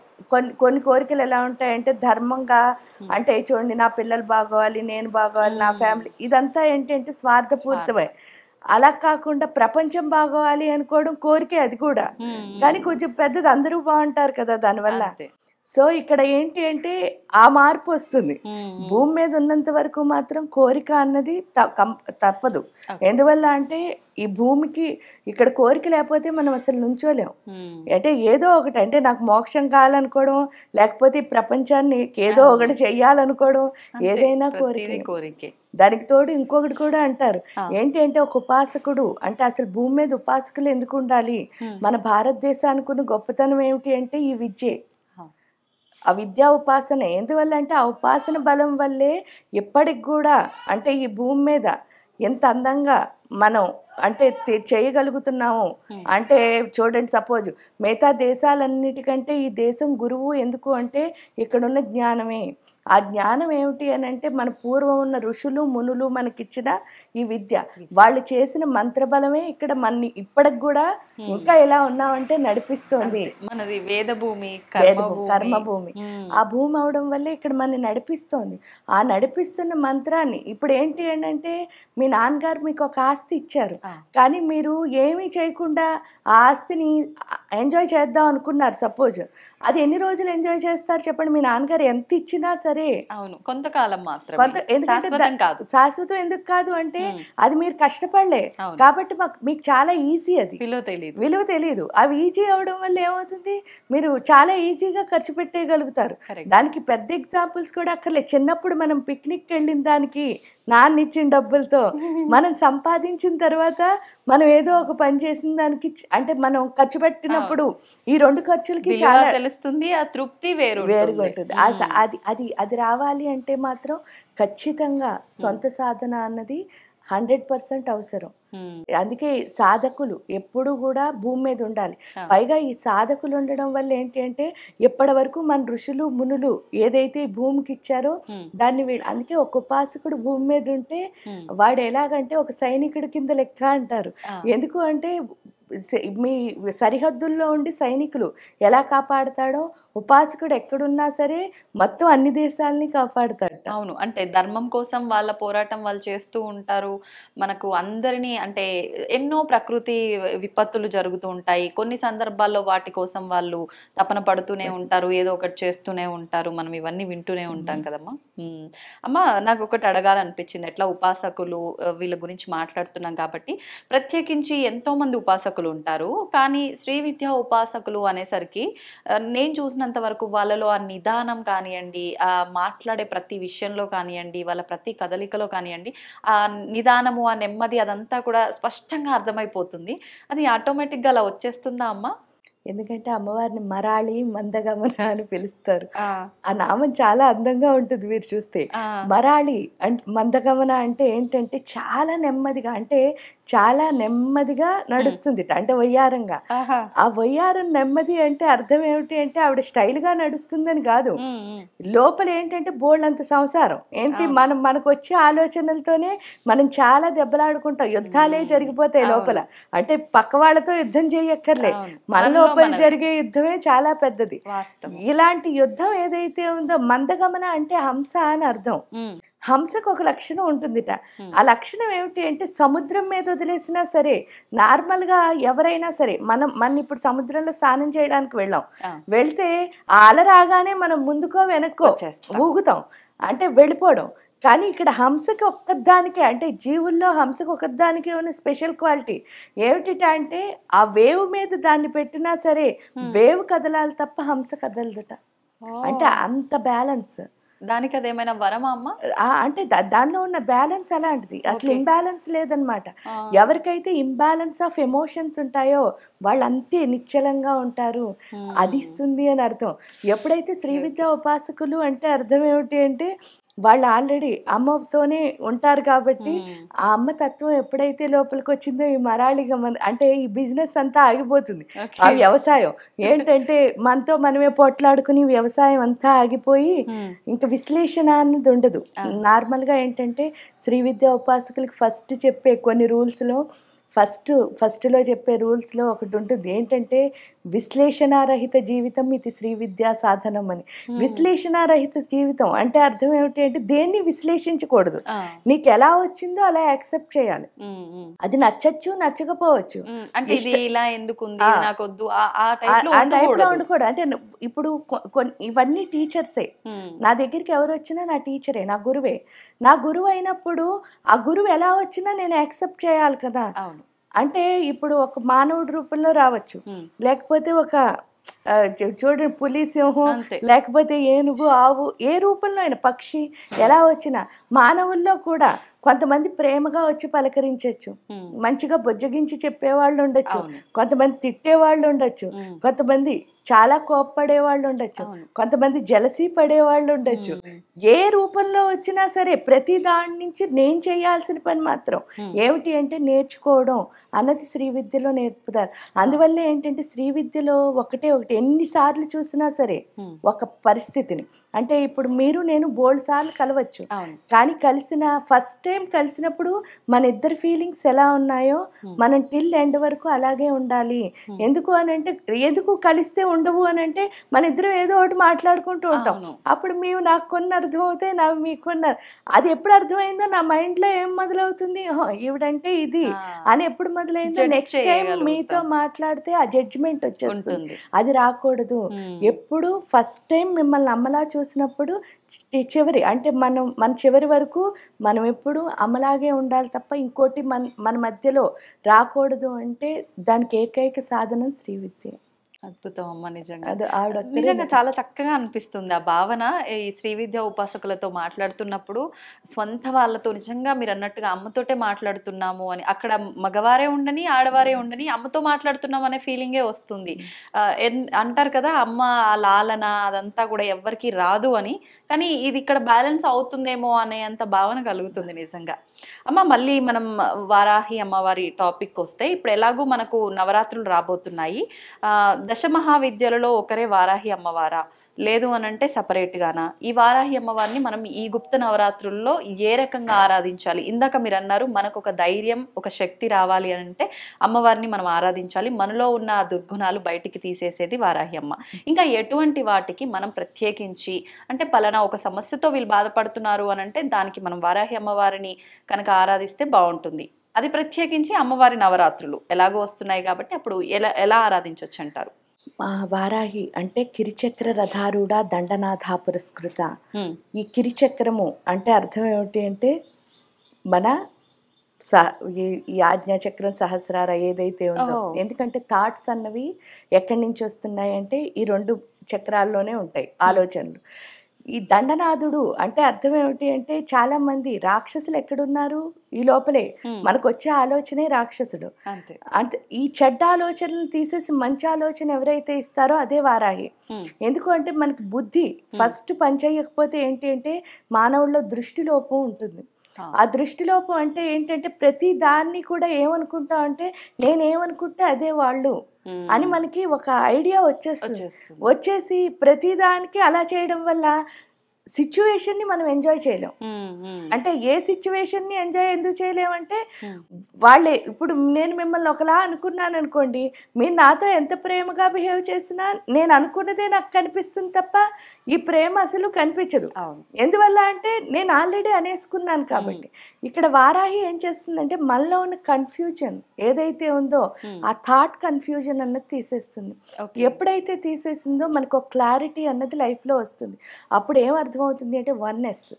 కొన్ని కోరికలు ఎలా ఉంటాయంటే ధర్మంగా అంటే చూడండి నా పిల్లలు బాగోవాలి, నేను బాగోవాలి, నా ఫ్యామిలీ ఇదంతా ఏంటంటే స్వార్థపూరితమే. అలా కాకుండా ప్రపంచం బాగోవాలి అనుకోవడం కోరికే అది కూడా. కానీ కొంచెం పెద్దది అందరూ బాగుంటారు కదా దానివల్ల. సో ఇక్కడ ఏంటి అంటే ఆ మార్పు వస్తుంది. భూమి మీద ఉన్నంత వరకు మాత్రం కోరిక అన్నది తప్పదు. ఎందువల్ల అంటే ఈ భూమికి ఇక్కడ కోరిక లేకపోతే మనం అసలు నుంచోలేం. అంటే ఏదో ఒకటి అంటే నాకు మోక్షం కావాలనుకోవడం లేకపోతే ఈ ప్రపంచాన్ని ఏదో ఒకటి చెయ్యాలనుకోవడం ఏదైనా కోరికే. దానికి తోడు ఇంకొకటి కూడా అంటారు ఏంటి అంటే ఒక ఉపాసకుడు అంటే అసలు భూమి మీద ఉపాసకులు ఎందుకు ఉండాలి? మన భారతదేశానికి ఉన్న గొప్పతనం ఏమిటి అంటే ఈ విద్యే. ఆ విద్యా ఉపాసన ఎందువల్ల అంటే ఆ ఉపాసన బలం వల్లే ఇప్పటికి కూడా అంటే ఈ భూమి మీద ఎంత అందంగా మనం అంటే చేయగలుగుతున్నాము. అంటే చూడండి సపోజ్ మిగతా దేశాలన్నిటికంటే ఈ దేశం గురువు ఎందుకు అంటే ఇక్కడున్న జ్ఞానమే. ఆ జ్ఞానం ఏమిటి అని అంటే మన పూర్వం ఉన్న ఋషులు మునులు మనకిచ్చిన ఈ విద్య వాళ్ళు చేసిన మంత్రబలమే ఇక్కడ మన ఇప్పటికి కూడా ఇంకా ఎలా ఉన్నామంటే నడిపిస్తుంది. మనది వేదభూమి కర్మభూమి. ఆ భూమి అవడం వల్లే ఇక్కడ మనని నడిపిస్తోంది. ఆ నడిపిస్తున్న మంత్రాన్ని ఇప్పుడు ఏంటి అంటే మీ నాన్నగారు మీకు ఒక ఆస్తి ఇచ్చారు, కానీ మీరు ఏమీ చేయకుండా ఆ ఆస్తిని ఎంజాయ్ చేద్దాం అనుకున్నారు సపోజ్. అది ఎన్ని రోజులు ఎంజాయ్ చేస్తారు చెప్పండి? మీ నాన్నగారు ఎంత ఇచ్చినా సరే కొంతకాలం మాత్రం. శాశ్వతం ఎందుకు కాదు అంటే అది మీరు కష్టపడలే కాబట్టి మీకు చాలా ఈజీ. అది విలువ తెలియదు. అవి ఈజీ అవడం వల్ల ఏమవుతుంది మీరు చాలా ఈజీగా ఖర్చు పెట్టేయగలుగుతారు. దానికి పెద్ద ఎగ్జాంపుల్స్ కూడా అక్కర్లేదు. చిన్నప్పుడు మనం పిక్నిక్ వెళ్ళిన దానికి నాన్న ఇచ్చిన డబ్బులతో మనం సంపాదించిన తర్వాత మనం ఏదో ఒక పని చేసిన దానికి అంటే మనం ఖర్చు పెట్టినప్పుడు ఈ రెండు ఖర్చులకి చాలా తెలుస్తుంది. ఆ తృప్తి వేరుగా ఉంటుంది. అది రావాలి అంటే మాత్రం ఖచ్చితంగా సొంత సాధన అన్నది 100% అవసరం. అందుకే సాధకులు ఎప్పుడు కూడా భూమి మీద ఉండాలి. పైగా ఈ సాధకులు ఉండడం వల్ల ఏంటి అంటే ఎప్పటి వరకు మన ఋషులు మునులు ఏదైతే భూమికి ఇచ్చారో దాన్ని అందుకే ఒక ఉపాసకుడు భూమి మీద ఉంటే వాడు ఎలాగంటే ఒక సైనికుడి కింద లెక్క అంటారు. ఎందుకు అంటే మీ సరిహద్దుల్లో ఉండి సైనికులు ఎలా కాపాడతాడో ఉపాసకుడు ఎక్కడున్నా సరే మొత్తం అన్ని దేశాలని కాపాడుతాడు. అవును, అంటే ధర్మం కోసం వాళ్ళ పోరాటం వాళ్ళు చేస్తూ ఉంటారు. మనకు అందరినీ అంటే ఎన్నో ప్రకృతి విపత్తులు జరుగుతూ ఉంటాయి. కొన్ని సందర్భాల్లో వాటి కోసం వాళ్ళు తపన పడుతూనే ఉంటారు, ఏదో ఒకటి చేస్తూనే ఉంటారు. మనం ఇవన్నీ వింటూనే ఉంటాం కదమ్మా. అమ్మ, నాకు ఒకటి అడగాలనిపించింది. ఎట్లా ఉపాసకులు వీళ్ళ గురించి మాట్లాడుతున్నాం కాబట్టి, ప్రత్యేకించి ఎంతో మంది ఉపాసకులు ఉంటారు. కానీ శ్రీ విద్యా ఉపాసకులు అనేసరికి నేను చూసినంత వరకు వాళ్ళలో ఆ నిదానం కానివ్వండి, ఆ మాట్లాడే ప్రతి విషయంలో కానివ్వండి, వాళ్ళ ప్రతి కదలికలో కానివ్వండి, ఆ నిదానము, ఆ నెమ్మది అదంతా కూడా స్పష్టంగా అర్థమైపోతుంది. అది ఆటోమేటిక్గా అలా వచ్చేస్తుందా అమ్మ? ఎందుకంటే అమ్మవారిని మరాళి మందగమన అని పిలుస్తారు. ఆ, ఆ నామం చాలా అందంగా ఉంటుంది మీరు చూస్తే. ఆ, మరాళి అంటే మందగమన అంటే ఏంటంటే చాలా నెమ్మదిగా, అంటే చాలా నెమ్మదిగా నడుస్తుందిట, అంటే వయ్యారంగా. ఆహా, ఆ వయ్యారం నెమ్మది అంటే అర్థం ఏమిటి అంటే ఆవిడ స్టైల్గా నడుస్తుందని కాదు. ఉమ్, ఉమ్, లోపల ఏంటంటే బోల్డంత సంసారం ఏంటి, అవును. మనకు వచ్చే ఆలోచనలతోనే మనం చాలా దెబ్బలాడుకుంటాం, యుద్ధాలే జరిగిపోతాయి లోపల. అంటే పక్క వాళ్ళతో యుద్ధం చేయక్కర్లే, అవును. మన మనలో లోపల మనమే. జరిగే యుద్ధమే చాలా పెద్దది. వాస్తవం. ఇలాంటి యుద్ధం ఏదైతే ఉందో, మందగమన అంటే హంస అని అర్థం. ఉమ్, హంసకు ఒక లక్షణం ఉంటుందిట. ఉమ్, ఆ లక్షణం ఏమిటి అంటే సముద్రం మీద వదిలేసినా సరే, నార్మల్గా ఎవరైనా సరే, మన ఇప్పుడు సముద్రంలో స్నానం చేయడానికి వెళ్ళాం, ఆ, వెళ్తే ఆ అల రాగానే మనం ముందుకో వెనక్కో వచ్చేస్తాం. ఊగుతాం, అంటే వెళ్ళిపోవడం. కానీ ఇక్కడ హంసకి ఒక్కదానికే, అంటే జీవుల్లో హంసకు ఒక్కదానికే ఉన్న స్పెషల్ క్వాలిటీ ఏమిటి ఆ వేవ్ మీద దాన్ని పెట్టినా సరే వేవ్ కదలాలి తప్ప హంస కదలదుట. అంటే అంత బ్యాలెన్స్. దానికి అదేమైనా వరమా అమ్మ? అంటే దానిలో ఉన్న బ్యాలెన్స్ అలాంటిది, అసలు Okay. ఇంబ్యాలెన్స్ లేదనమాట. ఆ, ఎవరికైతే ఇంబ్యాలెన్స్ ఆఫ్ ఎమోషన్స్ ఉంటాయో వాళ్ళు అంతే నిశ్చలంగా ఉంటారు, అది ఇస్తుంది అని అర్థం. ఎప్పుడైతే శ్రీ విద్యా ఉపాసకులు అంటే అర్థం ఏమిటి అంటే వాళ్ళు ఆల్రెడీ అమ్మతోనే ఉంటారు కాబట్టి, ఆ అమ్మ తత్వం ఎప్పుడైతే లోపలికి వచ్చిందో ఈ మరాళిగా అంటే ఈ బిజినెస్ అంతా ఆగిపోతుంది. ఆ వ్యవసాయం ఏంటంటే మనతో మనమే పోట్లాడుకుని వ్యవసాయం అంతా ఆగిపోయి ఇంకా విశ్లేషణ అన్నది ఉండదు. నార్మల్గా ఏంటంటే శ్రీ విద్యా ఉపాసకులకి ఫస్ట్ చెప్పే కొన్ని రూల్స్లో ఫస్ట్లో చెప్పే రూల్స్లో ఒకటి ఉంటుంది ఏంటంటే విశ్లేషణారహిత జీవితం ఇది శ్రీ విద్యా సాధనం అని. విశ్లేషణారహిత జీవితం అంటే అర్థం ఏమిటి అంటే దేన్ని విశ్లేషించకూడదు, నీకు ఎలా వచ్చిందో అలా యాక్సెప్ట్ చేయాలి. అది నచ్చచ్చు నచ్చకపోవచ్చు, అంటే ఇది ఇలా ఎందుకుంది నాకొద్దు ఆ ఆ టైప్లో ఉండకూడదు. అంటే ఇప్పుడు ఇవన్నీ టీచర్సే, నా దగ్గరికి ఎవరు వచ్చినా నా టీచరే, నా గురువే. నా గురువు అయినప్పుడు ఆ గురువు ఎలా వచ్చినా నేను యాక్సెప్ట్ చేయాలి కదా. అంటే ఇప్పుడు ఒక మానవుడి రూపంలో రావచ్చు, లేకపోతే ఒక చూడండి పులి, సింహం, లేకపోతే ఏనుగు, ఆవు, ఏ రూపంలో అయినా పక్షి ఎలా వచ్చినా, మానవుల్లో కూడా కొంతమంది ప్రేమగా వచ్చి పలకరించవచ్చు, మంచిగా బొజ్జగించి చెప్పేవాళ్ళు ఉండొచ్చు, కొంతమంది తిట్టేవాళ్ళు ఉండొచ్చు, కొంతమంది చాలా కోప్పడే వాళ్ళు ఉండొచ్చు, కొంతమంది జలసీ పడేవాళ్ళు ఉండొచ్చు. ఏ రూపంలో వచ్చినా సరే ప్రతి దాని నుంచి నేను చేయాల్సిన పని మాత్రం ఏమిటి అంటే నేర్చుకోవడం అన్నది శ్రీ విద్యలో నేర్పుతారు. అందువల్ల ఏంటంటే శ్రీ విద్యలో ఒకటి ఎన్నిసార్లు చూసినా సరే ఒక పరిస్థితిని, అంటే ఇప్పుడు మీరు నేను బోల్డ్ సార్లు కలవచ్చు, కానీ ఫస్ట్ టైం కలిసినప్పుడు మన ఇద్దరు ఫీలింగ్స్ ఎలా ఉన్నాయో మనం టిల్ ఎండ్ వరకు అలాగే ఉండాలి. ఎందుకు కలిస్తే ఉండవు అని అంటే మన ఇద్దరం ఏదో ఒకటి మాట్లాడుకుంటూ ఉంటాం. అప్పుడు మేము నాకు కొన్ని అర్థం అవుతాయి, మీకు కొన్ని. అది ఎప్పుడు అర్థమైందో నా మైండ్లో ఏం మొదలవుతుంది, ఈవిడంటే ఇది అని ఎప్పుడు మొదలైందో నెక్స్ట్ టైం మీతో మాట్లాడితే ఆ జడ్జిమెంట్ వచ్చేస్తుంది. అది రాకూడదు. ఎప్పుడు ఫస్ట్ టైం మిమ్మల్ని అమ్మలా చూసినప్పుడు చివరి అంటే మన చివరి వరకు మనం ఎప్పుడు అమ్మలాగే ఉండాలి తప్ప ఇంకోటి మన మధ్యలో రాకూడదు. అంటే దానికి ఏకైక సాధనం శ్రీ విద్య. అద్భుతం అమ్మ, నిజంగా చాలా చక్కగా అనిపిస్తుంది ఆ భావన. ఈ శ్రీ విద్యా ఉపాసకులతో మాట్లాడుతున్నప్పుడు స్వంత వాళ్ళతో నిజంగా మీరు అన్నట్టుగా అమ్మతోటే మాట్లాడుతున్నాము అని, అక్కడ మగవారే ఉండని ఆడవారే ఉండని అమ్మతో మాట్లాడుతున్నాం అనే ఫీలింగే వస్తుంది. అంటారు కదా అమ్మ ఆ లాలన అదంతా కూడా ఎవ్వరికి రాదు అని, కానీ ఇది ఇక్కడ బ్యాలెన్స్ అవుతుందేమో అనే అంత భావన కలుగుతుంది నిజంగా. అమ్మ, మళ్ళీ మనం వారాహి అమ్మవారి టాపిక్ వస్తే, ఇప్పుడు ఎలాగూ మనకు నవరాత్రులు రాబోతున్నాయి, దశమహావిద్యలలో ఒకరే వారాహి అమ్మవారా, లేదు అని అంటే సపరేట్ గానా? ఈ వారాహి అమ్మవారిని మనం ఈ గుప్త నవరాత్రుల్లో ఏ రకంగా ఆరాధించాలి? ఇందాక మీరు అన్నారు మనకు ఒక ధైర్యం, ఒక శక్తి రావాలి అని అంటే అమ్మవారిని మనం ఆరాధించాలి, మనలో ఉన్న ఆ దుర్గుణాలు బయటికి తీసేసేది వారాహి అమ్మ. ఇంకా ఎటువంటి వాటికి మనం ప్రత్యేకించి అంటే పలానా ఒక సమస్యతో వీళ్ళు బాధపడుతున్నారు అని అంటే దానికి మనం వారాహి అమ్మవారిని కనుక ఆరాధిస్తే బాగుంటుంది. అది ప్రత్యేకించి అమ్మవారి నవరాత్రులు ఎలాగో వస్తున్నాయి కాబట్టి అప్పుడు ఎలా ఎలా ఆరాధించవచ్చు అంటారు? వారాహి అంటే కిరిచక్ర రథారూఢ దండనాథ పురస్కృత. ఈ కిరిచక్రము అంటే అర్థం ఏమిటి అంటే మన ఈ ఆజ్ఞాచక్రం సహస్రార ఏదైతే ఉందో, ఎందుకంటే థాట్స్ అన్నవి ఎక్కడి నుంచి వస్తున్నాయి అంటే ఈ 2 చక్రాల్లోనే ఉంటాయి ఆలోచనలు. ఈ దండనాథుడు అంటే అర్థం ఏమిటి అంటే చాలా మంది రాక్షసులు ఎక్కడున్నారు, ఈ లోపలే. మనకు వచ్చే ఆలోచనే రాక్షసుడు. అంటే ఈ చెడ్డ ఆలోచనలు తీసేసి మంచి ఆలోచన ఎవరైతే ఇస్తారో అదే వారాహి. ఎందుకు అంటే మనకి బుద్ధి ఫస్ట్ పనిచేయకపోతే ఏంటి అంటే మానవుల్లో దృష్టి లోపం ఉంటుంది. ఆ దృష్టిలోపం అంటే ఏంటంటే ప్రతి దాన్ని కూడా ఏమనుకుంటాం అంటే నేనేమనుకుంటే అదే వాళ్ళు అని మనకి ఒక ఐడియా వచ్చేసి ప్రతిదానికి అలా చేయడం వల్ల సిచ్యువేషన్ ని మనం ఎంజాయ్ చేయలేం. అంటే ఏ సిచ్యువేషన్ ని ఎంజాయ్ ఎందుకు చేయలేమంటే వాళ్ళే ఇప్పుడు నేను మిమ్మల్ని ఒకలా అనుకున్నాను అనుకోండి, మీరు నాతో ఎంత ప్రేమగా బిహేవ్ చేసినా నేను అనుకున్నదే నాకు కనిపిస్తుంది తప్ప ఈ ప్రేమ అసలు కనిపించదు. ఎందువల్ల అంటే నేను ఆల్రెడీ అనేసుకున్నాను కాబట్టి. ఇక్కడ వారాహి ఏం చేస్తుందంటే మనలో ఉన్న కన్ఫ్యూజన్ ఏదైతే ఉందో ఆ థాట్ కన్ఫ్యూజన్ అన్నది తీసేస్తుంది. ఎప్పుడైతే తీసేసిందో మనకు ఒక క్లారిటీ అన్నది లైఫ్ లో వస్తుంది. అప్పుడు ఏం అర్థమవుతుంది అంటే వన్నెస్.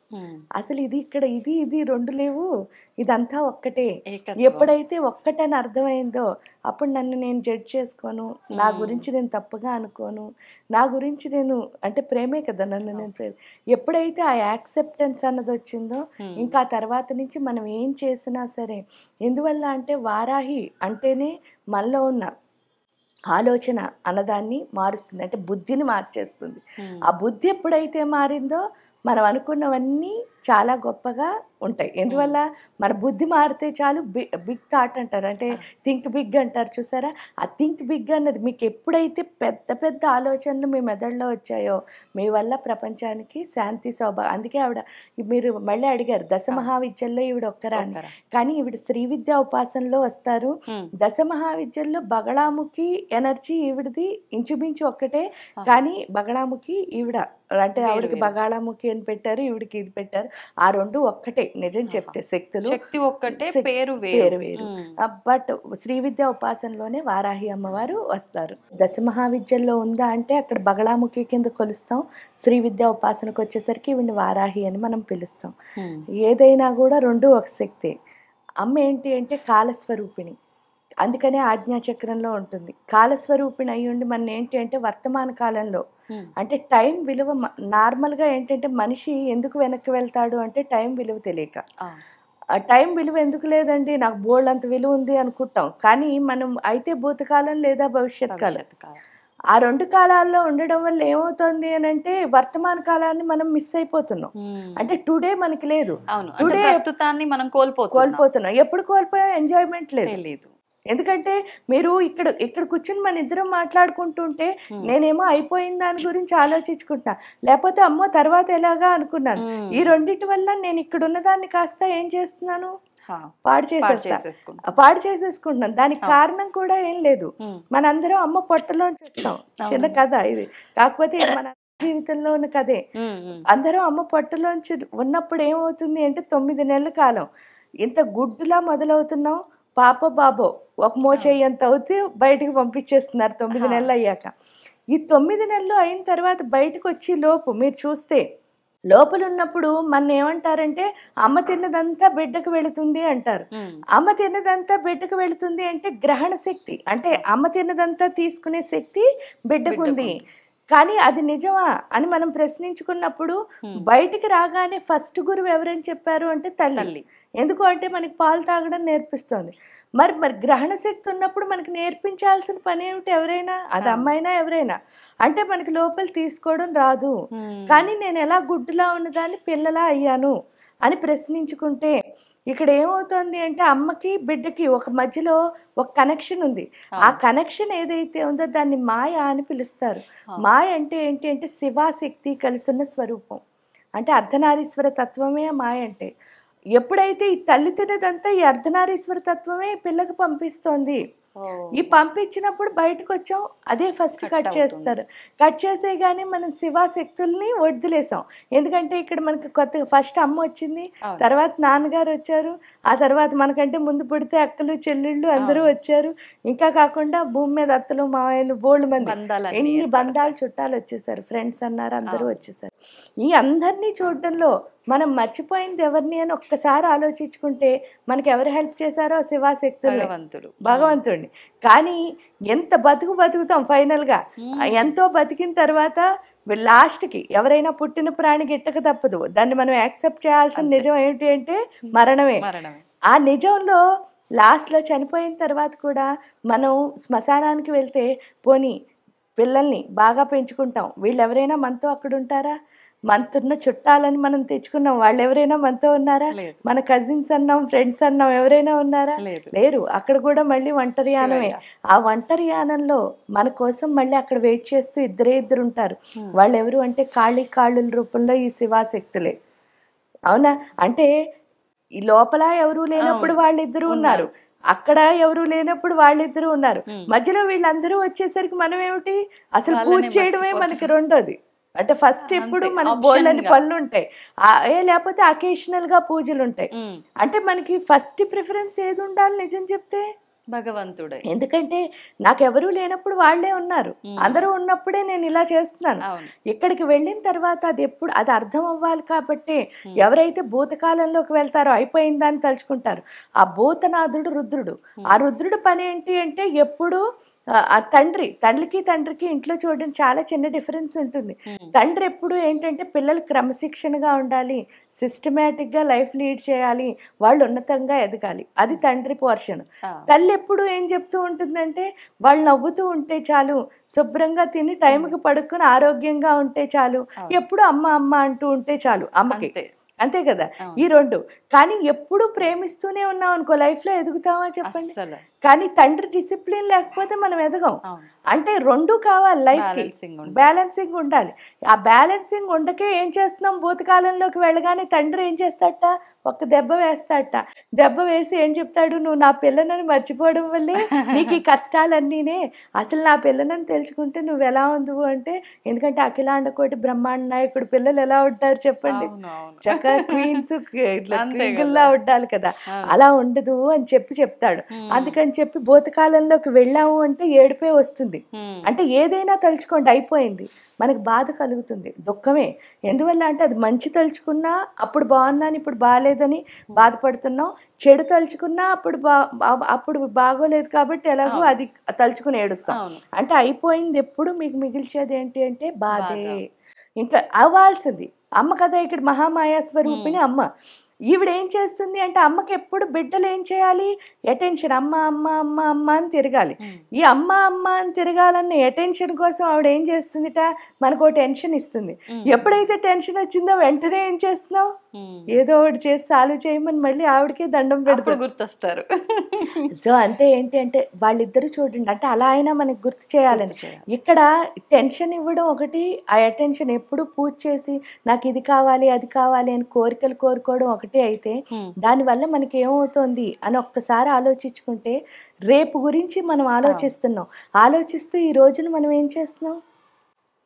అసలు ఇది ఇక్కడ ఇది 2 లేవు, ఇదంతా ఒక్కటే. ఎప్పుడైతే ఒక్కటని అర్థమైందో అప్పుడు నన్ను నేను జడ్జ్ చేసుకోను, నా గురించి నేను తప్పుగా అనుకోను, నా గురించి నేను అంటే ప్రేమే కదా నన్ను నేను ఎప్పుడైతే ఆ యాక్సెప్టెన్స్ అన్నది వచ్చిందో ఇంకా ఆ తర్వాత నుంచి మనం ఏం చేసినా సరే. ఎందువల్ల అంటే వారాహి అంటేనే మనలో ఉన్న ఆలోచన అన్నదాన్ని మారుస్తుంది, అంటే బుద్ధిని మార్చేస్తుంది. ఆ బుద్ధి ఎప్పుడైతే మారిందో మనం అనుకున్నవన్నీ చాలా గొప్పగా ఉంటాయి. ఎందువల్ల మన బుద్ధి మారితే చాలు. బిగ్ థాట్ అంటారు, అంటే థింక్ బిగ్ అంటారు చూసారా. ఆ థింక్ బిగ్ అన్నది మీకు ఎప్పుడైతే పెద్ద పెద్ద ఆలోచనలు మీ మెదడులో వచ్చాయో మీ వల్ల ప్రపంచానికి శాంతి అందుకే ఆవిడ మీరు మళ్ళీ అడిగారు దశమహావిద్యల్లో ఈవిడ ఒక్కరా అని. కానీ ఈవిడ శ్రీ విద్యా ఉపాసనలో వస్తారు. దశమహావిద్యల్లో బగళాముఖి ఎనర్జీ ఈవిడది ఇంచుమించు ఒక్కటే. కానీ బగళాముఖి ఈవిడ అంటే ఆవిడకి బగాళాముఖి అని పెట్టారు, ఈవిడికి ఇది పెట్టారు. ఆ 2 ఒక్కటే నిజం చెప్తే. శక్తి ఒక్కటే, పేరు వేరు. బట్ శ్రీ విద్యా ఉపాసనలోనే వారాహి అమ్మవారు వస్తారు. దశమహావిద్యల్లో ఉందా అంటే అక్కడ బగళాముఖి కింద కొలుస్తాం. శ్రీ విద్యా ఉపాసనకు వచ్చేసరికి ఈవిని వారాహి అని మనం పిలుస్తాం. ఏదైనా కూడా 2 ఒక శక్తి. అమ్మ ఏంటి అంటే కాలస్వరూపిణి, అందుకనే ఆజ్ఞాచక్రంలో ఉంటుంది. కాలస్వరూపిణి అయ్యుండి మన ఏంటి అంటే వర్తమాన కాలంలో అంటే టైం విలువ నార్మల్గా ఏంటంటే మనిషి ఎందుకు వెనక్కి వెళ్తాడు అంటే టైం విలువ తెలియక. టైం విలువ ఎందుకు లేదండి, నాకు బోల్డ్ అంత విలువ ఉంది అనుకుంటాం. కానీ మనం అయితే భూతకాలం లేదా భవిష్యత్ కాలం, ఆ 2 కాలాల్లో ఉండడం వల్ల ఏమవుతుంది అని అంటే వర్తమాన కాలాన్ని మనం మిస్ అయిపోతున్నాం. అంటే టుడే మనకి లేదు, టుడే ప్రస్తుతాన్ని మనం కోల్పోతున్నాం. ఎప్పుడు కోల్పోయా ఎంజాయ్మెంట్ లేదు. ఎందుకంటే మీరు ఇక్కడ కూర్చొని మన ఇద్దరం మాట్లాడుకుంటుంటే నేనేమో అయిపోయిన దాని గురించి ఆలోచించుకుంటా, లేకపోతే అమ్మో తర్వాత ఎలాగా అనుకున్నాను. ఈ 2 వల్ల నేను ఇక్కడ ఉన్నదాన్ని కాస్త ఏం చేస్తున్నాను, పాడు చేసేసుకుంటున్నాను. దానికి కారణం కూడా ఏం లేదు, మనందరం అమ్మ పొట్టలోంచి వస్తాం. చిన్న కథ ఇది, కాకపోతే మన జీవితంలో ఉన్న కథే. అందరం అమ్మ పొట్టలోంచి ఉన్నప్పుడు ఏమవుతుంది అంటే 9 నెలల కాలం ఇంత గుడ్డులా మొదలవుతున్నాం. పాప బాబో ఒక మోచేయంత అవుతే బయటకు పంపించేస్తున్నారు 9 నెలలు అయ్యాక. ఈ 9 నెలలు అయిన తర్వాత బయటకు వచ్చి లోపు మీరు చూస్తే లోపల ఉన్నప్పుడు మన ఏమంటారంటే అమ్మ తిన్నదంతా బిడ్డకు వెళుతుంది అంటారు. అమ్మ తిన్నదంతా బిడ్డకు వెళుతుంది అంటే గ్రహణ శక్తి, అంటే అమ్మ తిన్నదంతా తీసుకునే శక్తి బిడ్డకుంది. కానీ అది నిజమా అని మనం ప్రశ్నించుకున్నప్పుడు బయటికి రాగానే ఫస్ట్ గురువు ఎవరని చెప్పారు అంటే తల్లి. ఎందుకు అంటే మనకి పాలు తాగడం నేర్పిస్తుంది. మరి గ్రహణ శక్తి ఉన్నప్పుడు మనకి నేర్పించాల్సిన పని ఏమిటి, ఎవరైనా అది అమ్మాయినా ఎవరైనా అంటే మనకి లోపల తీసుకోవడం రాదు. కానీ నేను ఎలా గుడ్డులా ఉన్నదాన్ని పిల్లలా అయ్యాను అని ప్రశ్నించుకుంటే ఇక్కడ ఏమవుతుంది అంటే అమ్మకి బిడ్డకి ఒక మధ్యలో ఒక కనెక్షన్ ఉంది. ఆ కనెక్షన్ ఏదైతే ఉందో దాన్ని మాయ అని పిలుస్తారు. మాయ అంటే ఏంటి అంటే శివాశక్తి కలిసున్న స్వరూపం. అంటే అర్ధనారీశ్వర తత్వమే మాయ అంటే. ఎప్పుడైతే ఈ తల్లి తినదంతా ఈ అర్ధనారీశ్వర తత్వమే పిల్లకి పంపిస్తోంది. ఈ పంపించినప్పుడు బయటకు వచ్చాం, అదే ఫస్ట్ కట్ చేస్తారు. కట్ చేసే కానీ మనం శివాశక్తుల్ని వదిలేసాం. ఎందుకంటే ఇక్కడ మనకి కొత్తగా ఫస్ట్ అమ్మ వచ్చింది, తర్వాత నాన్నగారు వచ్చారు, ఆ తర్వాత మనకంటే ముందు పుడితే అక్కలు చెల్లెళ్ళు అందరూ వచ్చారు. ఇంకా కాకుండా భూమి మీద అత్తలు మావయ్యలు బోళ్ళు మంది ఎన్ని బంధాలు చుట్టాలు వచ్చేసారు, ఫ్రెండ్స్ అన్నారు, అందరూ వచ్చేసారు. ఈ అందరినీ చూడడంలో మనం మర్చిపోయింది ఎవరిని అని ఒక్కసారి ఆలోచించుకుంటే మనకి ఎవరు హెల్ప్ చేశారో శివాశక్తులు, భగవంతుడిని. కానీ ఎంత బతుకుతాం ఫైనల్గా, ఎంతో బతికిన తర్వాత లాస్ట్కి ఎవరైనా పుట్టిన ప్రాణి గిట్టక తప్పదు. దాన్ని మనం యాక్సెప్ట్ చేయాల్సిన నిజం ఏంటి అంటే మరణమే. ఆ నిజంలో లాస్ట్లో చనిపోయిన తర్వాత కూడా మనం శ్మశానానికి వెళ్తే పోనీ పిల్లల్ని బాగా పెంచుకుంటాం, వీళ్ళు ఎవరైనా మనతో అక్కడ ఉంటారా? మనతున్న చుట్టాలని మనం తెచ్చుకున్నాం, వాళ్ళు ఎవరైనా మనతో ఉన్నారా? మన కజిన్స్ అన్నాం, ఫ్రెండ్స్ అన్నాం, ఎవరైనా ఉన్నారా? లేరు. అక్కడ కూడా మళ్ళీ ఒంటరి యానమే. ఆ ఒంటరి యానంలో మన కోసం మళ్ళీ అక్కడ వెయిట్ చేస్తూ ఇద్దరు ఉంటారు. వాళ్ళు ఎవరు అంటే కాళ్ళ రూపంలో ఈ శివాశక్తులే. అవునా? అంటే ఈ లోపల ఎవరు లేనప్పుడు వాళ్ళిద్దరూ ఉన్నారు, అక్కడ ఎవరు లేనప్పుడు వాళ్ళిద్దరూ ఉన్నారు, మధ్యలో వీళ్ళందరూ వచ్చేసరికి మనం ఏమిటి అసలు పూజ చేయడమే మనకి రెండోది. అంటే ఫస్ట్ ఎప్పుడు మనకి బోల్డని పనులు ఉంటాయి, లేకపోతే అకేషనల్ గా పూజలు ఉంటాయి. అంటే మనకి ఫస్ట్ ప్రిఫరెన్స్ ఏది ఉండాలి నిజం చెప్తే? భగవంతుడే. ఎందుకంటే నాకెవరూ లేనప్పుడు వాళ్ళే ఉన్నారు, అందరూ ఉన్నప్పుడే నేను ఇలా చేస్తున్నాను. ఇక్కడికి వెళ్ళిన తర్వాత అది అర్థం అవ్వాలి. కాబట్టి ఎవరైతే భూతకాలంలోకి వెళ్తారో అయిపోయిందని తలుచుకుంటారు. ఆ భూతనాథుడు రుద్రుడు. ఆ రుద్రుడు పని ఏంటి అంటే ఎప్పుడు తండ్రికి ఇంట్లో చూడండి చాలా చిన్న డిఫరెన్స్ ఉంటుంది. తండ్రి ఎప్పుడు ఏంటంటే పిల్లలు క్రమశిక్షణగా ఉండాలి, సిస్టమేటిక్ గా లైఫ్ లీడ్ చేయాలి, వాళ్ళు ఉన్నతంగా ఎదగాలి, అది తండ్రి పోర్షన్. తల్లి ఎప్పుడు ఏం చెప్తూ ఉంటుందంటే వాళ్ళు నవ్వుతూ ఉంటే చాలు, శుభ్రంగా తిని టైంకి పడుకుని ఆరోగ్యంగా ఉంటే చాలు, ఎప్పుడు అమ్మ అమ్మ అంటూ ఉంటే చాలు అమ్మకి. అంతే కదా ఈ రెండు. కానీ ఎప్పుడు ప్రేమిస్తూనే ఉన్నాం అనుకో లైఫ్ లో ఎదుగుతామా చెప్పండి? కానీ తండ్రి డిసిప్లిన్ లేకపోతే మనం ఎదగం. అంటే రెండు కావాలి లైఫ్ కి, బ్యాలెన్సింగ్ ఉండాలి. ఆ బ్యాలెన్సింగ్ ఉండకే ఏం చేస్తున్నాం, భూతకాలంలోకి వెళ్ళగానే తండ్రి ఏం చేస్తాడట, ఒక దెబ్బ వేస్తాడట. దెబ్బ వేసి ఏం చెప్తాడు, నువ్వు నా పిల్లనని మర్చిపోవడం వల్లే నీకు ఈ కష్టాలన్నీనే, అసలు నా పిల్లనని తెలుసుకుంటే నువ్వు ఎలా ఉందువు అంటే, ఎందుకంటే అఖిలాండ కోటి బ్రహ్మాండ నాయకుడు పిల్లలు ఎలా ఉంటారు చెప్పండి, చక్కగా క్వీన్స్ ఇట్లా క్వీన్లా ఉండాలి కదా, అలా ఉండదు అని చెప్తాడు. అందుకని చెప్పి భూతకాలంలోకి వెళ్ళాము అంటే ఏడుపే వస్తుంది. అంటే ఏదైనా తలుచుకోండి అయిపోయింది, మనకు బాధ కలుగుతుంది, దుఃఖమే. ఎందువల్ల అంటే అది మంచి తలుచుకున్నా అప్పుడు బాగున్నాను ఇప్పుడు బాగాలేదని బాధపడుతున్నాం, చెడు తలుచుకున్నా అప్పుడు బాగోలేదు కాబట్టి ఎలాగో అది తలుచుకుని ఏడుస్తాం. అంటే అయిపోయింది ఎప్పుడు మీకు మిగిల్చేది ఏంటి అంటే బాధే. ఇంకా అవ్వాల్సింది అమ్మ కదా, ఇక్కడ మహామాయా స్వరూపిణి అమ్మ. ఈవిడ ఏం చేస్తుంది అంటే అమ్మకి ఎప్పుడు బిడ్డలు ఏం చేయాలి, అటెన్షన్, అమ్మ అమ్మ అమ్మ అమ్మ అని తిరగాలి. ఈ అమ్మ అమ్మ అని తిరగాలన్న అటెన్షన్ కోసం ఆవిడ ఏం చేస్తుందిట, మనకు టెన్షన్ ఇస్తుంది. ఎప్పుడైతే టెన్షన్ వచ్చిందో వెంటనే ఏం చేస్తున్నావు, ఏదో ఒకటి చేసి సాల్వ్ చేయమని మళ్ళీ ఆవిడకే దండం పెడుతూ గుర్తొస్తారు. సో అంటే ఏంటి అంటే వాళ్ళిద్దరు చూడండి, అంటే అలా అయినా మనకి గుర్తు చేయాలని. ఇక్కడ టెన్షన్ ఇవ్వడం ఒకటి, ఆ అటెన్షన్ ఎప్పుడు పూజ చేసి నాకు ఇది కావాలి అది కావాలి అని కోరికలు కోరుకోవడం ఒకటి అయితే, దానివల్ల మనకి ఏమవుతుంది అని ఒక్కసారి ఆలోచించుకుంటే, రేపు గురించి మనం ఆలోచిస్తూ ఈ రోజును మనం ఏం చేస్తున్నాం,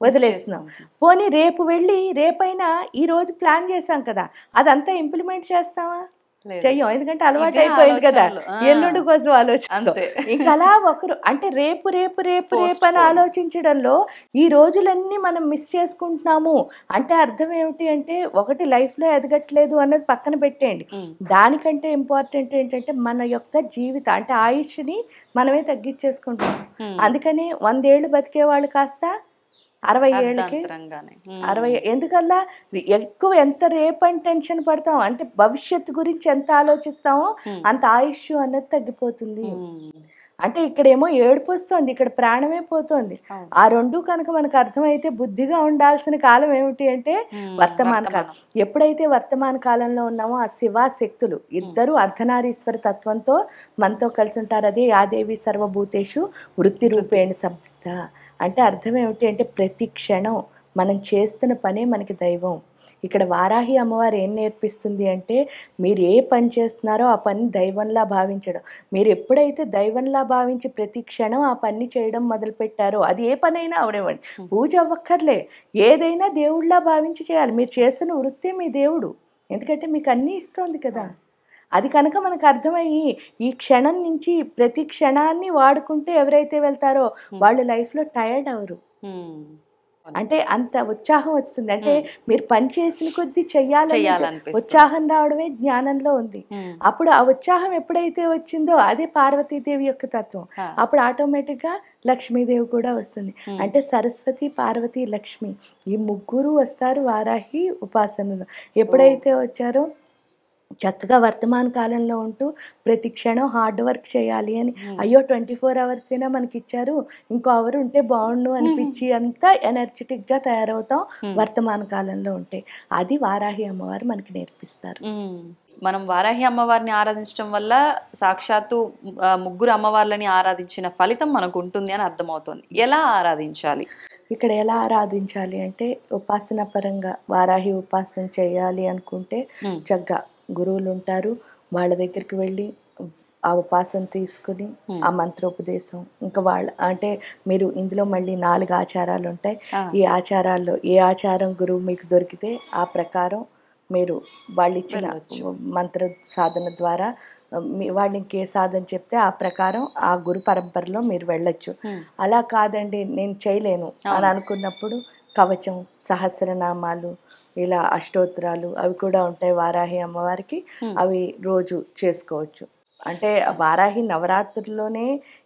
వదిలేస్తున్నాం. పోనీ రేపు వెళ్ళి రేపైనా ఈ రోజు ప్లాన్ చేసాం కదా, అదంతా ఇంప్లిమెంట్ చేస్తావా? చెయ్యం. ఎందుకంటే అలవాటు అయిపోయింది కదా, ఎల్లుండి కోసం ఆలోచిస్తాం. ఇంకా అలా ఒకరు అంటే రేపు రేపు రేపు రేపు అని ఆలోచించడంలో ఈ రోజులన్నీ మనం మిస్ చేసుకుంటున్నాము. అంటే అర్థం ఏమిటి అంటే, ఒకటి లైఫ్ లో ఎదగట్లేదు అన్నది పక్కన పెట్టేయండి, దానికంటే ఇంపార్టెంట్ ఏంటంటే మన యొక్క జీవితం అంటే ఆయుష్ని మనమే తగ్గించేసుకుంటాం. అందుకని 100 ఏళ్ళు బతికే వాళ్ళు కాస్త 60 ఏళ్ళకి 60. ఎందుకల్లా ఎక్కువ ఎంత రేపని టెన్షన్ పడతాం అంటే భవిష్యత్తు గురించి ఎంత ఆలోచిస్తామో అంత ఆయుష్ అన్నది తగ్గిపోతుంది. అంటే ఇక్కడేమో ఏడుపు వస్తుంది, ఇక్కడ ప్రాణమే పోతుంది. ఆ రెండు కనుక మనకు అర్థమైతే బుద్ధిగా ఉండాల్సిన కాలం ఏమిటి అంటే వర్తమాన కాలం. ఎప్పుడైతే వర్తమాన కాలంలో ఉన్నామో ఆ శివ శక్తులు ఇద్దరు అర్ధనారీశ్వర తత్వంతో మనతో కలిసి ఉంటారు. అదే యాదేవి సర్వభూతేషు వృత్తి రూపేణ సంస్థ అంటే అర్థం ఏమిటి అంటే ప్రతి క్షణం మనం చేస్తున్న పనే మనకి దైవం. ఇక్కడ వారాహి అమ్మవారు ఏం నేర్పిస్తుంది అంటే మీరు ఏ పని చేస్తున్నారో ఆ పని దైవంలా భావించడం. మీరు ఎప్పుడైతే దైవంలా భావించి ప్రతి క్షణం ఆ పని చేయడం మొదలుపెట్టారో అది ఏ పనైనా అవనివ్వండి, పూజ అవ్వక్కర్లే, ఏదైనా దేవుళ్ళలా భావించి చేయాలి. మీరు చేస్తున్న వృత్తే మీ దేవుడు, ఎందుకంటే మీకు అన్నీ ఇస్తోంది కదా. అది కనుక మనకు అర్థమయ్యి ఈ క్షణం నుంచి ప్రతి క్షణాన్ని వాడుకుంటూ ఎవరైతే వెళ్తారో వాళ్ళు లైఫ్లో టైర్డ్ అవరు. అంటే అంత ఉత్సాహం వస్తుంది. అంటే మీరు పని చేసిన కొద్దీ చెయ్యాలని ఉత్సాహం రావడమే జ్ఞానంలో ఉంది. అప్పుడు ఆ ఉత్సాహం ఎప్పుడైతే వచ్చిందో అదే పార్వతీదేవి యొక్క తత్వం. అప్పుడు ఆటోమేటిక్ గా లక్ష్మీదేవి కూడా వస్తుంది. అంటే సరస్వతి, పార్వతి, లక్ష్మి ఈ ముగ్గురు వస్తారు వారాహి ఉపాసనలో. ఎప్పుడైతే వచ్చారో చక్కగా వర్తమాన కాలంలో ఉంటూ ప్రతి క్షణం హార్డ్ వర్క్ చేయాలి అని, అయ్యో 24 hours అయినా మనకి ఇచ్చారు, ఇంకో అవర్ ఉంటే బాగుండు అనిపించి అంతా ఎనర్జెటిక్గా తయారవుతాం వర్తమాన కాలంలో ఉంటే. అది వారాహి అమ్మవారు మనకి నేర్పిస్తారు. మనం వారాహి అమ్మవారిని ఆరాధించడం వల్ల సాక్షాత్తు ముగ్గురు అమ్మవార్లని ఆరాధించిన ఫలితం మనకు ఉంటుంది అని అర్థమవుతుంది. ఎలా ఆరాధించాలి? ఇక్కడ ఎలా ఆరాధించాలి అంటే ఉపాసన పరంగా వారాహి ఉపాసన చేయాలి అనుకుంటే చక్కగా గురువులు ఉంటారు, వాళ్ళ దగ్గరికి వెళ్ళి ఆ ఉపాసన తీసుకుని ఆ మంత్రోపదేశం ఇంకా వాళ్ళ అంటే మీరు ఇందులో మళ్ళీ 4 ఆచారాలు ఉంటాయి. ఈ ఆచారాల్లో ఏ ఆచారం గురువు మీకు దొరికితే ఆ ప్రకారం మీరు వాళ్ళు ఇచ్చిన మంత్ర సాధన ద్వారా వాళ్ళు ఇంకే సాధన చెప్తే ఆ ప్రకారం ఆ గురు పరంపరలో మీరు వెళ్ళొచ్చు. అలా కాదండి నేను చేయలేను అని అనుకున్నప్పుడు కవచం, సహస్రనామాలు, ఇలా అష్టోత్తరాలు అవి కూడా ఉంటాయి వారాహి అమ్మవారికి. అవి రోజు చేసుకోవచ్చు. అంటే వారాహి నవరాత్రుల్లోనే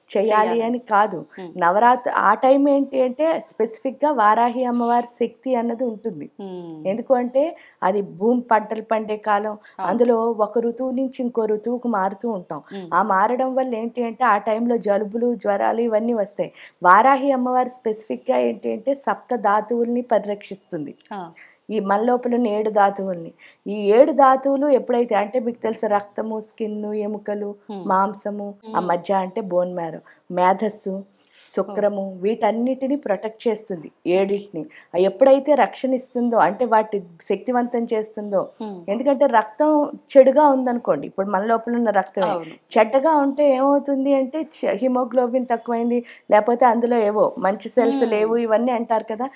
చేయాలి అని కాదు, నవరాత్రి ఆ టైం ఏంటి అంటే స్పెసిఫిక్గా వారాహి అమ్మవారి శక్తి అన్నది ఉంటుంది. ఎందుకు అంటే అది భూమి పంటలు పండే కాలం, అందులో ఒక ఋతువు నుంచి ఇంకో ఋతువుకు మారుతూ ఉంటాం. ఆ మారడం వల్ల ఏంటి అంటే ఆ టైంలో జలుబులు, జ్వరాలు ఇవన్నీ వస్తాయి. వారాహి అమ్మవారు స్పెసిఫిక్గా ఏంటి అంటే సప్త ధాతువుల్ని పరిరక్షిస్తుంది. ఈ మన లోపల 7 ధాతువుల్ని, ఈ 7 ధాతువులు ఎప్పుడైతే అంటే మీకు తెలుసు రక్తము, స్కిన్, ఎముకలు, మాంసము, ఆ మధ్య అంటే బోన్ మ్యారో, మేధస్సు, శుక్రము, వీటన్నిటిని ప్రొటెక్ట్ చేస్తుంది. 7టిని ఎప్పుడైతే రక్షణ ఇస్తుందో అంటే వాటి శక్తివంతం చేస్తుందో. ఎందుకంటే రక్తం చెడుగా ఉందనుకోండి, ఇప్పుడు మన లోపల ఉన్న రక్తం చెడ్డగా ఉంటే ఏమవుతుంది అంటే హిమోగ్లోబిన్ తక్కువైంది, లేకపోతే అందులో ఏవో మంచి సెల్స్ లేవు ఇవన్నీ అంటారు కదా.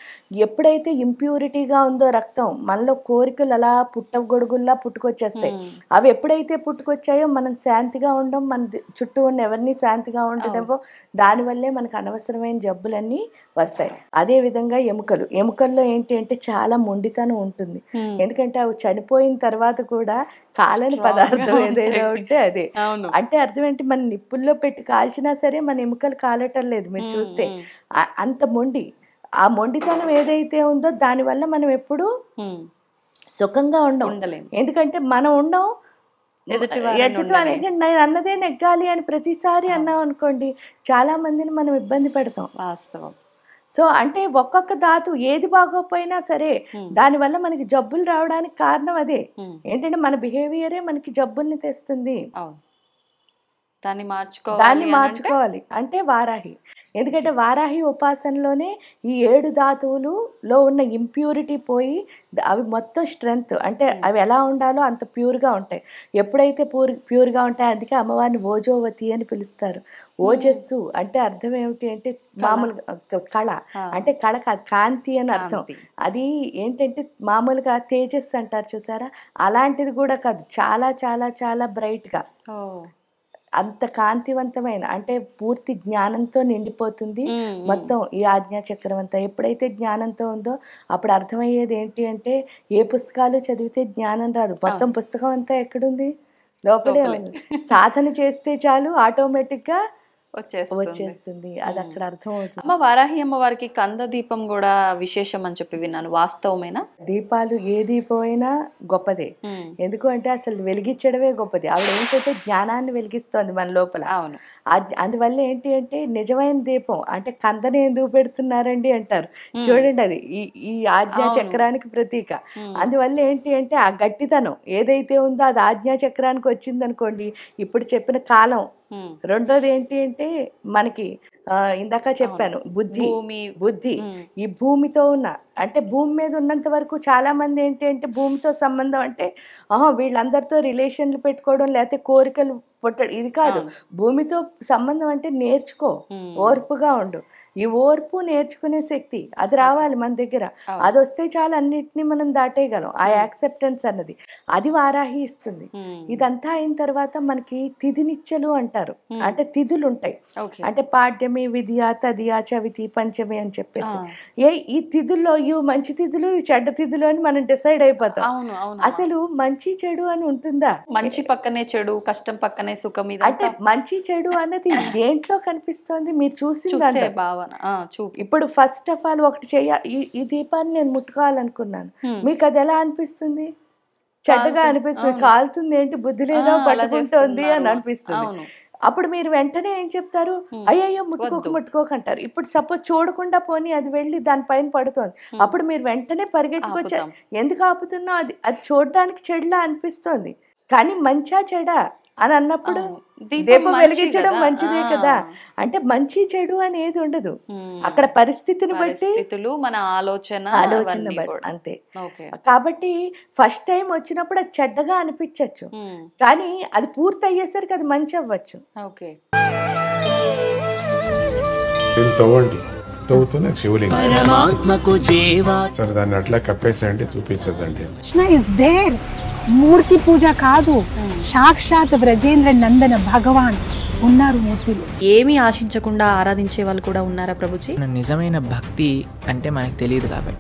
ఎప్పుడైతే ఇంప్యూరిటీగా ఉందో రక్తం, మనలో కోరికలు అలా పుట్టగొడుగుల్లా పుట్టుకొచ్చేస్తాయి. అవి ఎప్పుడైతే పుట్టుకొచ్చాయో మనం శాంతిగా ఉండం, మన చుట్టూ ఉన్న ఎవరిని శాంతిగా ఉండలేవో, దానివల్లే మనకు అనవసరమైన జబ్బులన్నీ వస్తాయి. అదే విధంగా ఎముకల్లో ఏంటి అంటే చాలా మొండితనం ఉంటుంది. ఎందుకంటే అవి చనిపోయిన తర్వాత కూడా కాలని పదార్థం ఏదైనా ఉంటే అదే. అంటే అర్థం ఏంటి, మన నిప్పుల్లో పెట్టి కాల్చినా సరే మన ఎముకలు కాలటం లేదు. మీరు చూస్తే అంత మొండి, ఆ మొండితనం ఏదైతే ఉందో దానివల్ల మనం ఎప్పుడు సుఖంగా ఉండలేము. ఎందుకంటే మనం ఉండం నేను అన్నదే నెగ్గాలి అని ప్రతిసారి అన్నాం అనుకోండి, చాలా మందిని మనం ఇబ్బంది పెడతాం. వాస్తవం. సో అంటే ఒక్కొక్క ధాతు ఏది బాగోపోయినా సరే దానివల్ల మనకి జబ్బులు రావడానికి కారణం అదే. ఏంటంటే మన బిహేవియరే మనకి జబ్బుల్ని తెస్తుంది. దాన్ని మార్చుకోవాలి అంటే వారాహి. ఎందుకంటే వారాహి ఉపాసనలోనే ఈ 7 ధాతువులలో ఉన్న ఇంప్యూరిటీ పోయి అవి మొత్తం స్ట్రెంగ్త్, అంటే అవి ఎలా ఉండాలో అంత ప్యూర్గా ఉంటాయి. ఎప్పుడైతే ప్యూర్గా ఉంటాయి, అందుకే అమ్మవారిని ఓజోవతి అని పిలుస్తారు. ఓజస్సు అంటే అర్థం ఏమిటి అంటే మామూలుగా కళ, అంటే కళ కాదు కాంతి అని అర్థం. అది ఏంటంటే మామూలుగా తేజస్సు అంటారు చూసారా, అలాంటిది కూడా కాదు, చాలా చాలా చాలా బ్రైట్గా అంత కాంతివంతమైన, అంటే పూర్తి జ్ఞానంతో నిండిపోతుంది మొత్తం ఈ ఆజ్ఞా చక్రం అంతా. ఎప్పుడైతే జ్ఞానంతో ఉందో అప్పుడు అర్థమయ్యేది ఏంటి అంటే ఏ పుస్తకాలు చదివితే జ్ఞానం రాదు, మొత్తం పుస్తకం అంతా ఎక్కడుంది, లోపలే ఉంది. సాధన చేస్తే చాలు ఆటోమేటిక్గా వచ్చేస్తుంది. అది అక్కడ అర్థం అవుతుంది. అమ్మ వారాహి అమ్మవారికి కంద దీపం కూడా విశేషం అని చెప్పి విన్నాను, వాస్తవమేనా? దీపాలు ఏ దీపం అయినా గొప్పదే. ఎందుకు అంటే అసలు వెలిగించడమే గొప్పది. ఆవిడ ఏంటంటే జ్ఞానాన్ని వెలిగిస్తోంది మన లోపల. అవును. అందువల్ల ఏంటి అంటే నిజమైన దీపం అంటే కందనే ఎందుకు పెడుతున్నారండి అంటారు చూడండి, అది ఈ ఆజ్ఞా చక్రానికి ప్రతీక. అందువల్ల ఏంటి అంటే ఆ గట్టితనం ఏదైతే ఉందో అది ఆజ్ఞా చక్రానికి వచ్చింది అనుకోండి, ఇప్పుడు చెప్పిన కాలం. రెండోది ఏంటి అంటే మనకి ఇందాక చెప్పాను బుద్ధి. ఈ భూమితో ఉన్న అంటే భూమి మీద ఉన్నంత వరకు చాలా మంది ఏంటి అంటే భూమితో సంబంధం అంటే వీళ్ళందరితో రిలేషన్లు పెట్టుకోవడం లేకపోతే కోరికలు పుట్టడం, ఇది కాదు. భూమితో సంబంధం అంటే నేర్చుకో, ఓర్పుగా ఉండు. ఈ ఓర్పు నేర్చుకునే శక్తి అది రావాలి మన దగ్గర. అది వస్తే చాలా అన్నిటినీ మనం దాటేయగలం. ఆ యాక్సెప్టెన్స్ అన్నది అది వారాహి ఇస్తుంది. ఇదంతా అయిన తర్వాత మనకి తిథినిచ్చలు అంటారు, అంటే తిథులు ఉంటాయి. అంటే పాడ్యమి, విద్య, తదియ, చవితి, పంచమి అని చెప్పేసి ఈ తిథుల్లో ఇవి మంచి తిథులు, ఇవి చెడ్డ తిథులు అని మనం డిసైడ్ అయిపోతాం. అసలు మంచి చెడు అని ఉంటుందా? మంచి పక్కనే చెడు, కష్టం పక్కనే సుఖం. అంటే మంచి చెడు అన్నది దేంట్లో కనిపిస్తోంది మీరు చూసింది భావన. ఇప్పుడు ఫస్ట్ ఆఫ్ ఆల్ ఒకటి ఈ దీపాన్ని నేను ముట్టుకోవాలనుకున్నాను, మీకు అది ఎలా అనిపిస్తుంది? చెడ్డగా అనిపిస్తుంది, కాలుతుంది, ఏంటి బుద్ధి లేదా పట్టుకుంటోంది అని అనిపిస్తుంది. అప్పుడు మీరు వెంటనే ఏం చెప్తారు? అయ్యయ్యో ముట్టుకోకంటారు. ఇప్పుడు సపోజ్ చూడకుండా పోనీ అది వెళ్ళి దానిపైన పడుతోంది, అప్పుడు మీరు వెంటనే పరిగెట్టుకొచ్చారు. ఎందుకు ఆపుతున్నా? అది చూడడానికి చెడులా అనిపిస్తోంది, కానీ మంచా చెడా అని అన్నప్పుడు దీపం వెలిగించడం మంచిదే కదా. అంటే మంచి చెడు అనేది ఉండదు అక్కడ, పరిస్థితిని బట్టి మన ఆలోచన అంతే. కాబట్టి ఫస్ట్ టైం వచ్చినప్పుడు అది చెడ్డగా అనిపించచ్చు, కానీ అది పూర్తి అయ్యేసరికి అది మంచి అవ్వచ్చు. తవ్వుతున్న శివలింగం సరే దాన్ని అట్లా కప్పేసేయండి, చూపించదండి. మూర్తి పూజ కాదు, సాక్షాత్ బ్రజేంద్ర నందన భగవాన్ ఉన్నారు మూర్తిలో. ఏమీ ఆశించకుండా ఆరాధించే వాళ్ళు కూడా ఉన్నారా ప్రభుజీ? నిజమైన భక్తి అంటే మనకు తెలియదు కాబట్టి